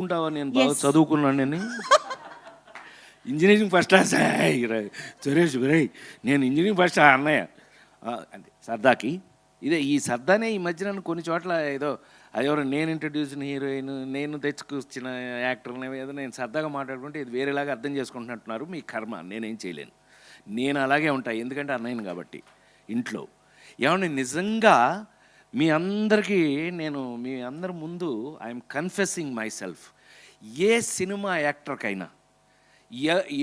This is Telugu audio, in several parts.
ఉంటావా నేను బాగా చదువుకున్నాను నేను ఇంజనీరింగ్ ఫస్ట్ క్లాస్ సురేష్ రై నేను ఇంజనీరింగ్ ఫస్ట్ అన్నయ్య అంటే సరదాకి ఇదే ఈ సరదానే ఈ మధ్యన కొన్ని చోట్ల ఏదో అదెవరో నేను ఇంట్రడ్యూస్ హీరోయిన్ నేను తెచ్చుకొచ్చిన యాక్టర్ని ఏదో నేను సరదాగా మాట్లాడుకుంటే ఇది వేరేలాగా అర్థం చేసుకుంటున్నట్టున్నారు మీ కర్మ, నేనేం చేయలేను. నేను అలాగే ఉంటాను ఎందుకంటే అన్నయ్యను కాబట్టి ఇంట్లో. ఏమన్నా నిజంగా మీ అందరికీ నేను మీ అందరి ముందు ఐఎమ్ కన్ఫెసింగ్ మై సెల్ఫ్. ఏ సినిమా యాక్టర్కైనా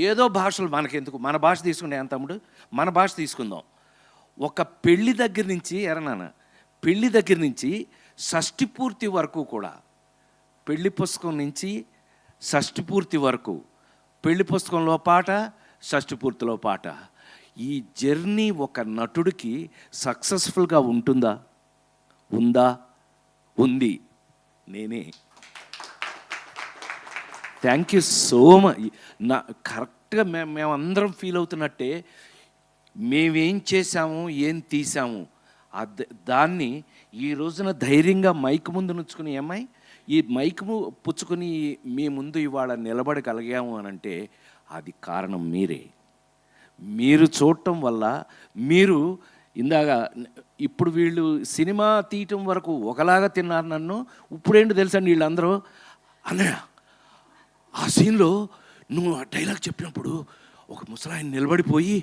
ఏదో భాషలు మనకెందుకు, మన భాష తీసుకుంటే ఏం తమ్ముడు, మన భాష తీసుకుందాం. ఒక పెళ్లి దగ్గర నుంచి ఎరనాన్న పెళ్లి దగ్గర నుంచి షష్ఠి పూర్తి వరకు కూడా, పెళ్లి పుస్తకం నుంచి షష్ఠి పూర్తి వరకు, పెళ్లి పుస్తకంలో పాట షష్ఠి పూర్తిలో పాట, ఈ జర్నీ ఒక నటుడికి సక్సెస్ఫుల్గా ఉంటుందా? ఉందా? ఉంది. నేనే. Thank you so much. నా కరెక్ట్గా మేమందరం ఫీల్ అవుతున్నట్టే మేమేం చేశాము, ఏం తీసాము దాన్ని ఈ రోజున ధైర్యంగా మైక్ ముందు నుంచుకుని ఏమై ఈ మైక్ పుచ్చుకొని మీ ముందు ఇవాళ నిలబడగలిగాము అని అంటే అది కారణం మీరే. మీరు చూడటం వల్ల మీరు ఇందాక ఇప్పుడు వీళ్ళు సినిమా తీయటం వరకు ఒకలాగా తిన్నారు నన్ను, ఇప్పుడేంటి తెలుసండి వీళ్ళందరూ అన్నయ్య ఆ సీన్లో నువ్వు ఆ డైలాగ్ చెప్పినప్పుడు ఒక ముసలాయన నిలబడిపోయి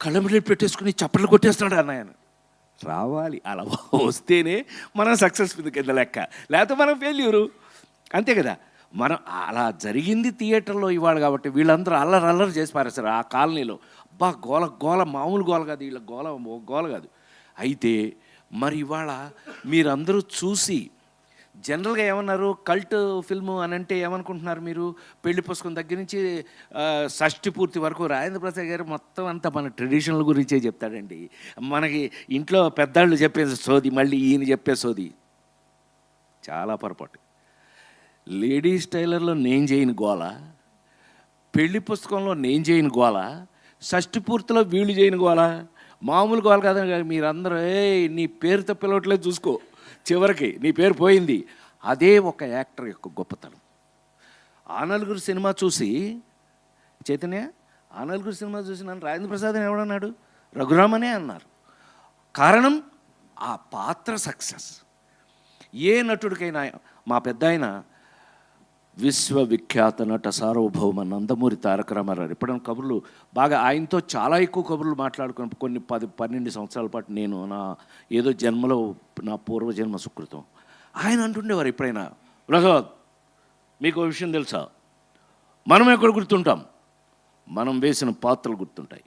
కళ్ళమిడి పెట్టేసుకుని చప్పట్లు కొట్టేస్తున్నాడు అన్నయ్య. రావాలి, అలా వస్తేనే మనం సక్సెస్ఫుల్ కింద లెక్క, లేకపోతే మనం ఫెయిల్యూరు, అంతే కదా. మనం అలా జరిగింది థియేటర్లో ఇవాళ కాబట్టి వీళ్ళందరూ అల్లరి చేసి పారేస్తారు ఆ కాలనీలో. అబ్బా గోల గోల, మామూలు గోల కాదు, వీళ్ళ గోల కాదు. అయితే మరి ఇవాళ మీరందరూ చూసి జనరల్గా ఏమన్నారు, కల్ట్ ఫిల్ము అని అంటే ఏమనుకుంటున్నారు మీరు? పెళ్లి పుస్తకం దగ్గర నుంచి షష్ఠి పూర్తి వరకు రాజేంద్ర ప్రసాద్ గారు మొత్తం అంతా మన ట్రెడిషనల్ గురించే చెప్తాడండి. మనకి ఇంట్లో పెద్దాళ్ళు చెప్పే సోది మళ్ళీ ఈయన చెప్పే సోది చాలా పొరపాటు. లేడీస్ టైలర్లో నేను చేయని గోల, పెళ్లి పుస్తకంలో నేను చేయని గోల, షష్ఠి పూర్తిలో వీళ్ళు చేయని గోల, మామూలు గోల కాదని మీరందరూ నీ పేరుతో పిలవట్లేదు చూసుకో, చివరికి నీ పేరు పోయింది. అదే ఒక యాక్టర్ యొక్క గొప్పతనం. ఆ నలుగురు సినిమా చూసి చైతన్య, ఆ నలుగురు సినిమా చూసి నన్ను రాజేంద్ర ప్రసాద్ అని ఎవడన్నాడు? రఘురామనే అన్నారు. కారణం ఆ పాత్ర సక్సెస్. ఏ నటుడికైనా మా పెద్ద ఆయన విశ్వవిఖ్యాత నట సార్వభౌమ నందమూరి తారక రామారావు. ఎప్పుడైనా కబుర్లు బాగా ఆయనతో చాలా ఎక్కువ కబుర్లు మాట్లాడుకుని కొన్ని 10-12 సంవత్సరాల పాటు నేను నా ఏదో జన్మలో నా పూర్వజన్మ సుకృతం. ఆయన అంటుండేవారు ఎప్పుడైనా, ప్రసాద్ మీకు విషయం తెలుసా, మనం ఎక్కడ గుర్తుంటాం, మనం వేసిన పాత్రలు గుర్తుంటాయి.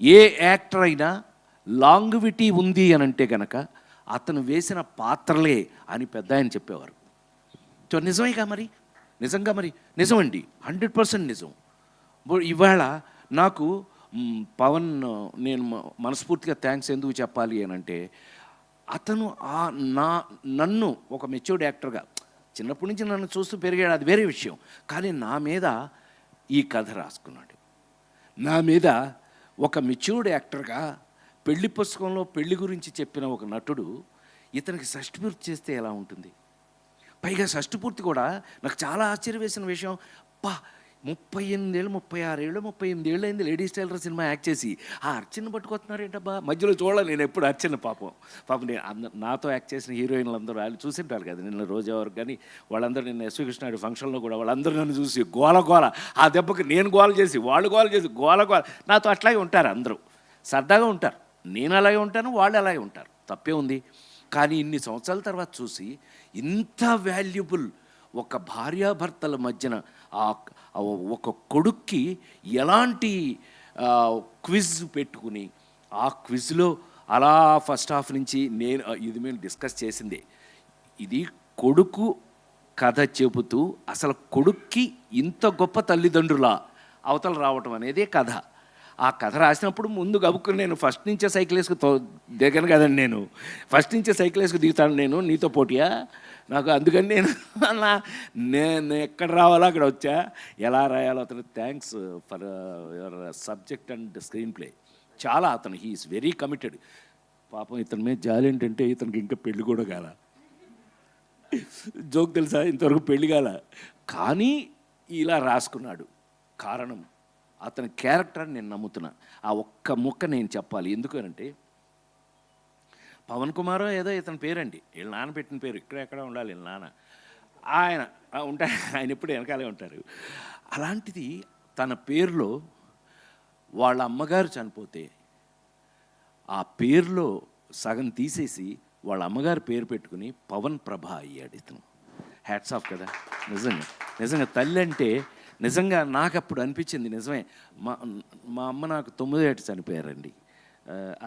ఏ యాక్టర్ అయినా లాంగ్విటీ ఉంది అని అంటే కనుక అతను వేసిన పాత్రలే అని పెద్ద ఆయన చెప్పేవారు. నిజమేగా మరి, నిజంగా మరి నిజమండి, 100% నిజం. ఇవాళ నాకు పవన్ నేను మనస్ఫూర్తిగా థ్యాంక్స్ ఎందుకు చెప్పాలి అని అంటే, అతను నన్ను ఒక మెచ్యూర్డ్ యాక్టర్గా చిన్నప్పటి నుంచి నన్ను చూస్తూ పెరిగాడు, అది వేరే విషయం. కానీ నా మీద ఈ కథ రాసుకున్నాడు. నా మీద ఒక మెచ్యూర్డ్ యాక్టర్గా పెళ్లి పుస్తకంలో పెళ్లి గురించి చెప్పిన ఒక నటుడు ఇతనికి షష్ఠి పూర్తి చేస్తే ఎలా ఉంటుంది? పైగా షష్ఠి పూర్తి కూడా నాకు చాలా ఆశ్చర్యం వేసిన విషయం, 38 ఏళ్ళు 36 ఏళ్ళు 38 అయింది లేడీస్ టైలర్ సినిమా యాక్ట్ చేసి ఆ అర్చన పట్టుకొస్తున్నారు ఏంటబ్బా. మధ్యలో చూడాలి నేను ఎప్పుడు అర్చన, పాపం నేను నాతో యాక్ట్ చేసిన హీరోయిన్లు అందరూ వాళ్ళు చూసింటారు కదా నిన్న రోజా వరకు, కానీ వాళ్ళందరూ నిన్న ఎస్వి కృష్ణారెడ్డి ఫంక్షన్లో కూడా వాళ్ళందరూ నన్ను చూసి గోల ఆ దెబ్బకి నేను గోల చేసి వాళ్ళు గోల చేసి గోల నాతో అట్లాగే ఉంటారు, అందరూ సరదాగా ఉంటారు. నేను అలాగే ఉంటాను, వాళ్ళు అలాగే ఉంటారు, తప్పే ఉంది. కానీ ఇన్ని సంవత్సరాల తర్వాత చూసి ఇంత వాల్యుబుల్ ఒక భార్యాభర్తల మధ్యన ఒక కొడుక్కి ఎలాంటి క్విజ్ పెట్టుకుని ఆ క్విజ్లో అలా ఫస్ట్ హాఫ్ నుంచి నేను ఇది మేము డిస్కస్ చేసిందే, ఇది కొడుకు కథ చెబుతూ అసలు కొడుక్కి ఇంత గొప్ప తల్లిదండ్రుల అవతల రావటం అనేదే కథ. ఆ కథ రాసినప్పుడు ముందు గబుక్కుని నేను ఫస్ట్ నుంచే సైకిల్ వేసుకు దిగను కదండి, నేను ఫస్ట్ నుంచే సైకిల్ వేసుకు దిగుతాను నేను నీతో పోటీయా నాకు. అందుకని నేను ఎక్కడ రావాలో అక్కడ వచ్చా. ఎలా రాయాలో అతను thanks for your subject and screen play. చాలా అతను హీఈస్ వెరీ కమిటెడ్. పాపం ఇతని మీద జాలి ఏంటంటే ఇతనికి ఇంకా పెళ్ళి కూడా కాల. జోక్ తెలుసా, ఇంతవరకు పెళ్లి కాల, కానీ ఇలా రాసుకున్నాడు. కారణం అతని క్యారెక్టర్ నేను నమ్ముతున్నా. ఆ ఒక్క ముక్క నేను చెప్పాలి. ఎందుకనంటే పవన్ కుమారో ఏదో ఇతని పేరండి, వీళ్ళ నాన్న పెట్టిన పేరు, ఎక్కడ ఉండాలి వీళ్ళ నాన్న, ఆయన ఉంటారు, ఆయన ఎప్పుడు వెనకాలే ఉంటారు. అలాంటిది తన పేరులో వాళ్ళ అమ్మగారు చనిపోతే ఆ పేరులో సగం తీసేసి వాళ్ళ అమ్మగారు పేరు పెట్టుకుని పవన్ ప్రభ అయ్యాడు ఇతను. హ్యాట్స్ ఆఫ్ కదా. నిజంగా నిజంగా తల్లి అంటే నిజంగా నాకు అప్పుడు అనిపించింది, నిజమే. మా అమ్మ నాకు 9 ఏట చనిపోయారండి.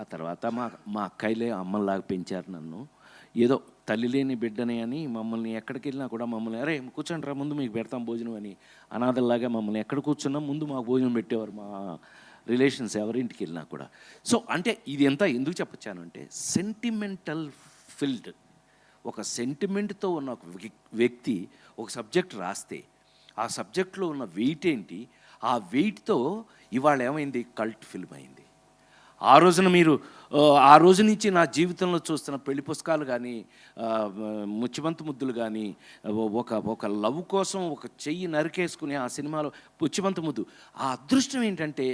ఆ తర్వాత మా అక్కయ్యలే అమ్మలాగా పెంచారు నన్ను. ఏదో తల్లి లేని బిడ్డని అని మమ్మల్ని ఎక్కడికి వెళ్ళినా కూడా మమ్మల్ని, అరే కూర్చోండి రా ముందు మీకు పెడతాం భోజనం అని, అనాథల్లాగా మమ్మల్ని ఎక్కడ కూర్చున్నా ముందు మాకు భోజనం పెట్టేవారు మా రిలేషన్స్ ఎవరింటికి వెళ్ళినా కూడా. సో అంటే ఇది ఎంత ఎందుకు చెప్పొచ్చాను అంటే, సెంటిమెంటల్ ఫిల్డ్, ఒక సెంటిమెంట్తో ఉన్న ఒక వ్యక్తి ఒక సబ్జెక్ట్ రాస్తే ఆ సబ్జెక్ట్లో ఉన్న వెయిట్ ఏంటి, ఆ వెయిట్తో ఇవాళ ఏమైంది, కల్ట్ ఫిల్మ్ అయింది. ఆ రోజున మీరు ఆ రోజు నుంచి నా జీవితంలో చూస్తున్న పెళ్లి పుస్తకాలు కానీ, ముచ్చిబంతి ముద్దులు కానీ, ఒక లవ్ కోసం ఒక చెయ్యి నరికేసుకుని ఆ సినిమాలో ముచ్చిబంతి ముద్దు, ఆ అదృష్టం ఏంటంటే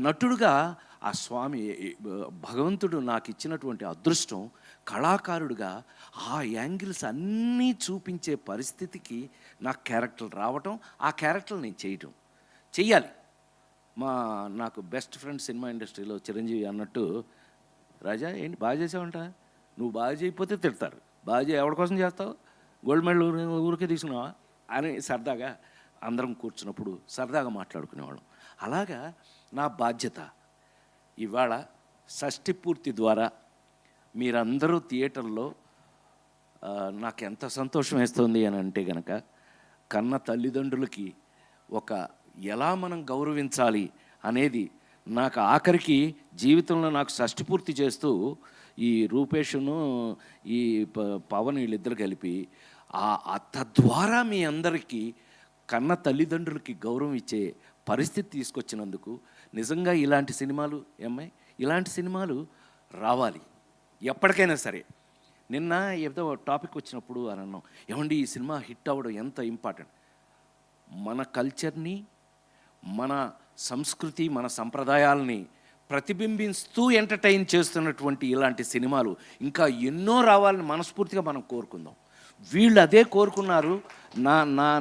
నటుడుగా ఆ స్వామి భగవంతుడు నాకు ఇచ్చినటువంటి అదృష్టం, కళాకారుడిగా ఆ యాంగిల్స్ అన్నీ చూపించే పరిస్థితికి నాకు క్యారెక్టర్లు రావటం, ఆ క్యారెక్టర్లు నేను చెయ్యాలి. నాకు బెస్ట్ ఫ్రెండ్ సినిమా ఇండస్ట్రీలో చిరంజీవి అన్నట్టు, రాజా ఏంటి బాగా చేసావంట, నువ్వు బాగా చేయకపోతే తిడతారు, బాగా ఎవరి కోసం చేస్తావు, గోల్డ్ మెడల్ ఊరికే తీసుకున్నావా అని సరదాగా అందరం కూర్చున్నప్పుడు సరదాగా మాట్లాడుకునేవాళ్ళం. అలాగా నా బాధ్యత ఇవాళ షష్ఠి పూర్తి ద్వారా మీరందరూ థియేటర్లో నాకు ఎంత సంతోషం వేస్తుంది అని అంటే కనుక, కన్న తల్లిదండ్రులకి ఒక ఎలా మనం గౌరవించాలి అనేది నాకు ఆఖరికి జీవితంలో నాకు షష్ఠి పూర్తి చేస్తూ ఈ రూపేషును ఈ పవన్ వీళ్ళిద్దరు కలిపి తద్వారా మీ అందరికీ కన్న తల్లిదండ్రులకి గౌరవం ఇచ్చే పరిస్థితి తీసుకొచ్చినందుకు నిజంగా ఇలాంటి సినిమాలు ఇలాంటి సినిమాలు రావాలి ఎప్పటికైనా సరే. నిన్న ఏదో టాపిక్ వచ్చినప్పుడు అని అన్నాం, ఏమండి ఈ సినిమా హిట్ అవ్వడం ఎంత ఇంపార్టెంట్, మన కల్చర్ని, మన సంస్కృతి, మన సంప్రదాయాలని ప్రతిబింబిస్తూ ఎంటర్టైన్ చేస్తున్నటువంటి ఇలాంటి సినిమాలు ఇంకా ఎన్నో రావాలని మనస్ఫూర్తిగా మనం కోరుకుందాం. వీళ్ళు అదే కోరుకున్నారు.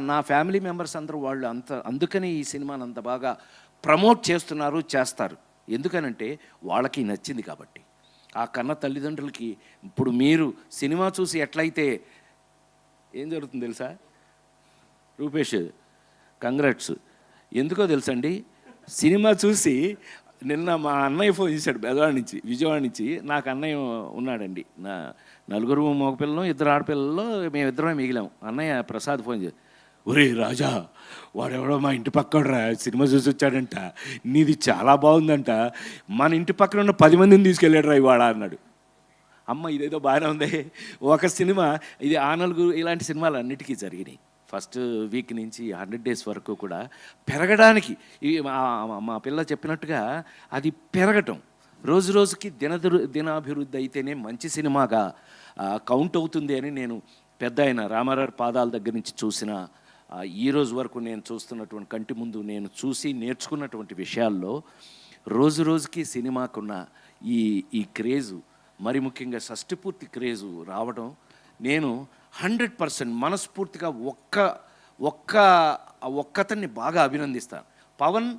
నా ఫ్యామిలీ మెంబర్స్ అందరూ వాళ్ళు అందుకని ఈ సినిమాని అంత బాగా ప్రమోట్ చేస్తారు. ఎందుకనంటే వాళ్ళకి నచ్చింది కాబట్టి. ఆ కన్న తల్లిదండ్రులకి ఇప్పుడు మీరు సినిమా చూసి ఎట్లయితే ఏం జరుగుతుంది తెలుసా, రూపేష్ కంగ్రాట్స్. ఎందుకో తెలుసండి, సినిమా చూసి నిన్న మా అన్నయ్య ఫోన్ చేశాడు విజయవాడ నుంచి. నాకు అన్నయ్య ఉన్నాడండి, నా 4 మగపిల్లలు 2 ఆడపిల్లల్లో మేమిద్దరమే మిగిలాం. అన్నయ్య ప్రసాద్ ఫోన్ చేసి, ఒరే రాజా వాడెవడో మా ఇంటి పక్కడరా సినిమా చూసి వచ్చాడంట, నీది చాలా బాగుందంట, మన ఇంటి పక్కన ఉన్న 10 మందిని తీసుకెళ్ళాడు రా ఇవాళ అన్నాడు. అమ్మ ఇదేదో బాగానే ఉంది. ఒక సినిమా ఇది ఆ 4 ఇలాంటి సినిమాలు అన్నిటికీ జరిగినాయి. ఫస్ట్ వీక్ నుంచి 100 days వరకు కూడా పెరగడానికి మా పిల్ల చెప్పినట్టుగా అది పెరగటం, రోజు రోజుకి దినాభివృద్ధి అయితేనే మంచి సినిమాగా కౌంట్ అవుతుంది అని నేను పెద్ద అయిన రామారావు పాదాల దగ్గర నుంచి చూసిన ఈ రోజు వరకు నేను చూస్తున్నటువంటి కంటి ముందు నేను చూసి నేర్చుకున్నటువంటి విషయాల్లో రోజు రోజుకి సినిమాకున్న ఈ క్రేజు, మరి ముఖ్యంగా షష్ఠి పూర్తి క్రేజు రావడం నేను 100% మనస్ఫూర్తిగా ఒక్కతన్ని బాగా అభినందిస్తాను. పవన్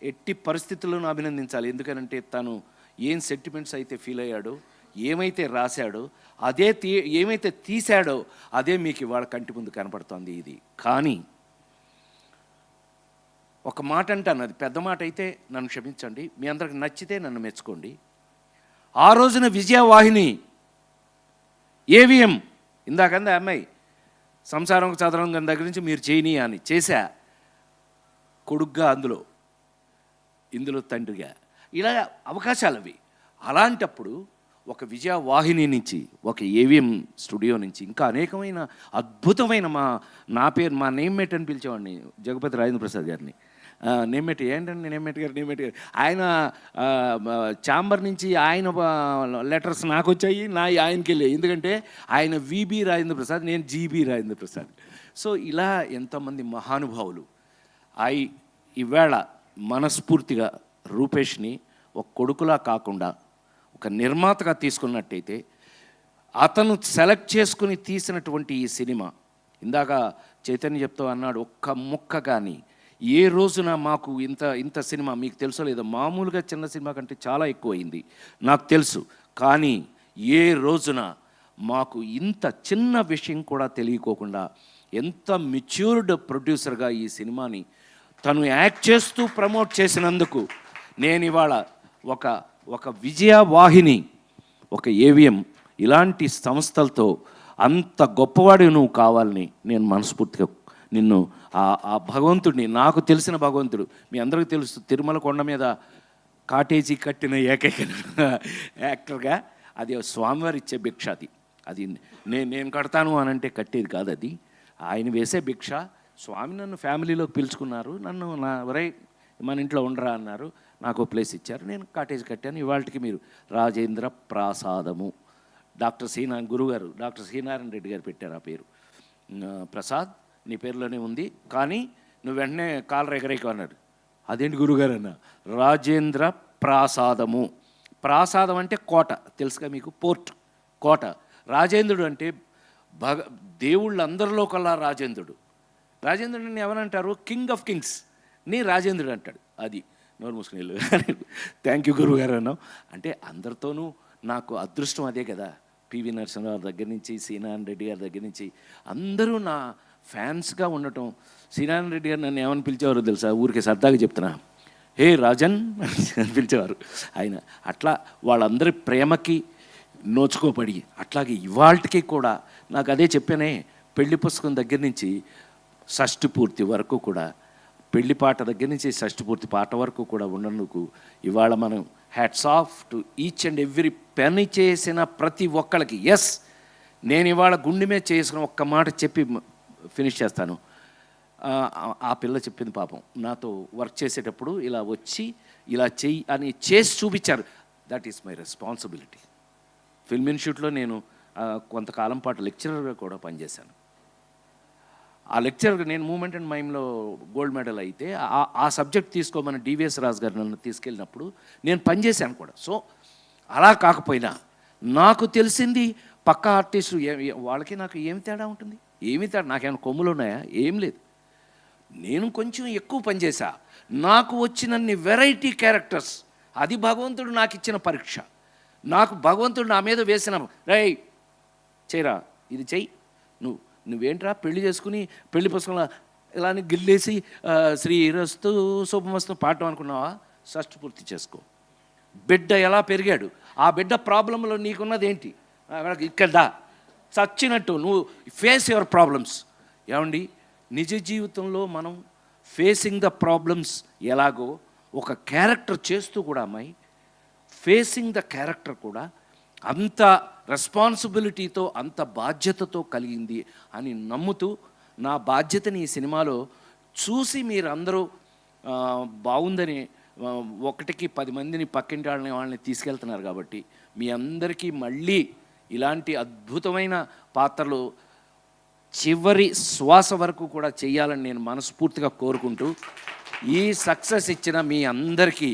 ఎట్టి పరిస్థితుల్లోనూ అభినందించాలి. ఎందుకనంటే తను ఏం సెంటిమెంట్స్ అయితే ఫీల్ అయ్యాడో, ఏమైతే రాశాడో, ఏమైతే తీశాడో అదే మీకు ఇవాళ కంటి ముందు కనపడుతుంది. ఇది కానీ ఒక మాట అంటాను, అది పెద్ద మాట అయితే నన్ను క్షమించండి, మీ అందరికి నచ్చితే నన్ను మెచ్చుకోండి. ఆ రోజున విజయవాహిని ఏవిఎం ఇందాకందా అమ్మాయి సంసారం చదరంగం దగ్గర నుంచి మీరు చేయని అని చేశా, కొడుగ్గా ఇందులో తండ్రిగా, ఇలా అవకాశాలు అవి. అలాంటప్పుడు ఒక విజయవాహిని నుంచి, ఒక ఏవిఎం స్టూడియో నుంచి ఇంకా అనేకమైన అద్భుతమైన మా నేమ్ మేట్ అని పిలిచేవాడిని జగపతి రాజేంద్ర ప్రసాద్ గారిని. నేమేటి ఏంటండి నేమేటి గారు ఆయన ఛాంబర్ నుంచి ఆయన లెటర్స్ నాకు వచ్చాయి, నా ఆయనకి వెళ్ళాయి. ఎందుకంటే ఆయన విబి రాజేంద్ర ప్రసాద్, నేను జీబీ రాజేంద్ర ప్రసాద్. సో ఇలా ఎంతోమంది మహానుభావులు. ఈవేళ మనస్ఫూర్తిగా రూపేష్ని ఒక కొడుకులా కాకుండా ఒక నిర్మాతగా తీసుకున్నట్టయితే, అతను సెలెక్ట్ చేసుకుని తీసినటువంటి ఈ సినిమా, ఇందాక చైతన్య చెప్తూ అన్నాడు, ఒక్క ముక్క కానీ ఏ రోజున మాకు ఇంత సినిమా మీకు తెలుసో లేదో, మామూలుగా చిన్న సినిమా కంటే చాలా ఎక్కువ అయింది నాకు తెలుసు, కానీ ఏ రోజున మాకు ఇంత చిన్న విషయం కూడా తెలియకోకుండా ఎంత మెచ్యూర్డ్ ప్రొడ్యూసర్గా ఈ సినిమాని తను యాక్ట్ చేస్తూ ప్రమోట్ చేసినందుకు నేను ఇవాళ ఒక విజయవాహిని, ఒక ఏవిఎం ఇలాంటి సంస్థలతో అంత గొప్పవాడు నువ్వు కావాలని నేను మనస్ఫూర్తిగా నిన్ను ఆ భగవంతుడిని, నాకు తెలిసిన భగవంతుడు, మీ అందరికీ తెలుసు తిరుమల కొండ మీద కాటేజీ కట్టిన ఏకైక యాక్టర్గా అది స్వామివారి ఇచ్చే భిక్ష. అది నేను కడతాను అని అంటే కట్టేది కాదు, అది ఆయన వేసే భిక్ష. స్వామి నన్ను ఫ్యామిలీలోకి పిలుచుకున్నారు, నన్ను మన ఇంట్లో ఉండరా అన్నారు, నాకు ప్లేస్ ఇచ్చారు, నేను కాటేజ్ కట్టాను. ఇవాళకి మీరు రాజేంద్ర ప్రసాదము, డాక్టర్ గురుగారు డాక్టర్ శ్రీనారాయణ రెడ్డి గారు పెట్టారు ఆ పేరు. ప్రసాద్ నీ పేరులోనే ఉంది, కానీ నువ్వు వెంటనే కాలర్ ఎగరేకు అన్నాడు. అదేంటి గురుగారు అన్న, రాజేంద్ర ప్రసాదము. ప్రాసాదం అంటే కోట, తెలుసుగా మీకు, పోర్ట్, కోట. రాజేంద్రుడు అంటే దేవుళ్ళందరిలో కల్లా రాజేంద్రుడు. రాజేంద్రుడిని ఎవరంటారు? కింగ్ ఆఫ్ కింగ్స్ నీ రాజేంద్రుడు అంటాడు. అది నోరు మూసుకుని థ్యాంక్ యూ గురుగారు అన్నావు అంటే అందరితోనూ నాకు అదృష్టం అదే కదా. పివి నరసింహరావు దగ్గర నుంచి శ్రీనారాయణ రెడ్డి గారి దగ్గర నుంచి అందరూ నా ఫ్యాన్స్గా ఉండటం. శ్రీనారాయణ రెడ్డి గారు నన్ను ఏమని పిలిచేవారో తెలుసా, ఊరికే సరదాగా చెప్తున్నా, హే రాజన్ అని పిలిచేవారు ఆయన. అట్లా వాళ్ళందరి ప్రేమకి నోచుకోబడి, అట్లాగే ఇవాళకి కూడా నాకు అదే చెప్పానే, పెళ్లి పుస్తకం దగ్గర నుంచి షష్ఠి పూర్తి వరకు కూడా, పెళ్లి పాట దగ్గర నుంచి షష్ఠి పూర్తి పాట వరకు కూడా ఉన్నందుకు ఇవాళ మనం hats off to each and every పని చేసిన ప్రతి ఒక్కళ్ళకి. ఎస్, నేను ఇవాళ గుండె మీద చేసుకుని ఒక్క మాట చెప్పి ఫినిష్ చేస్తాను. ఆ పిల్ల చెప్పింది పాపం, నాతో వర్క్ చేసేటప్పుడు ఇలా వచ్చి ఇలా చెయ్యి అని చేసి చూపించారు. That is my responsibility. Film ఇన్స్టిట్యూట్లో నేను కొంతకాలం పాటు లెక్చరర్గా కూడా పనిచేశాను. ఆ లెక్చరర్గా నేను మూమెంట్ అండ్ మైమ్లో గోల్డ్ మెడల్ అయితే ఆ సబ్జెక్ట్ తీసుకోమని డివిఎస్ రాజు గారు నన్ను తీసుకెళ్ళినప్పుడు నేను పనిచేశాను కూడా. సో అలా కాకపోయినా నాకు తెలిసింది పక్క ఆర్టిస్టు వాళ్ళకి నాకు ఏమి తేడా ఉంటుంది? ఏమి తేడా? నాకేమైనా కొమ్ములు ఉన్నాయా? ఏం లేదు. నేను కొంచెం ఎక్కువ పనిచేశా, నాకు వచ్చినన్ని వెరైటీ క్యారెక్టర్స్. అది భగవంతుడు నాకు ఇచ్చిన పరీక్ష. నాకు భగవంతుడు నా మీద వేసిన, రేయ్ చేయరా, ఇది చెయ్యి, నువ్వేంట్రా పెళ్లి చేసుకుని పెళ్లి పుస్తకంలో ఇలానే గిల్లేసి శ్రీరస్తు శుభమస్తు పాడటం అనుకున్నావా? షష్ఠి పూర్తి చేసుకో. బిడ్డ ఎలా పెరిగాడు, ఆ బిడ్డ ప్రాబ్లంలో నీకున్నది ఏంటి? ఇక్కడ చచ్చినట్టు నువ్వు ఫేస్ యువర్ ప్రాబ్లమ్స్. ఏమండి, నిజ జీవితంలో మనం ఫేసింగ్ ద ప్రాబ్లమ్స్ ఎలాగో ఒక క్యారెక్టర్ చేస్తూ కూడా అమ్మాయి ఫేసింగ్ ద క్యారెక్టర్ కూడా అంత రెస్పాన్సిబిలిటీతో, అంత బాధ్యతతో కలిగింది అని నమ్ముతూ, నా బాధ్యతని ఈ సినిమాలో చూసి మీరందరూ బాగుందని 1కి 10 మందిని పక్కింటి వాళ్ళని తీసుకెళ్తున్నారు కాబట్టి మీ అందరికీ మళ్ళీ ఇలాంటి అద్భుతమైన పాత్రలు చివరి శ్వాస వరకు కూడా చేయాలని నేను మనస్ఫూర్తిగా కోరుకుంటూ, ఈ సక్సెస్ ఇచ్చిన మీ అందరికీ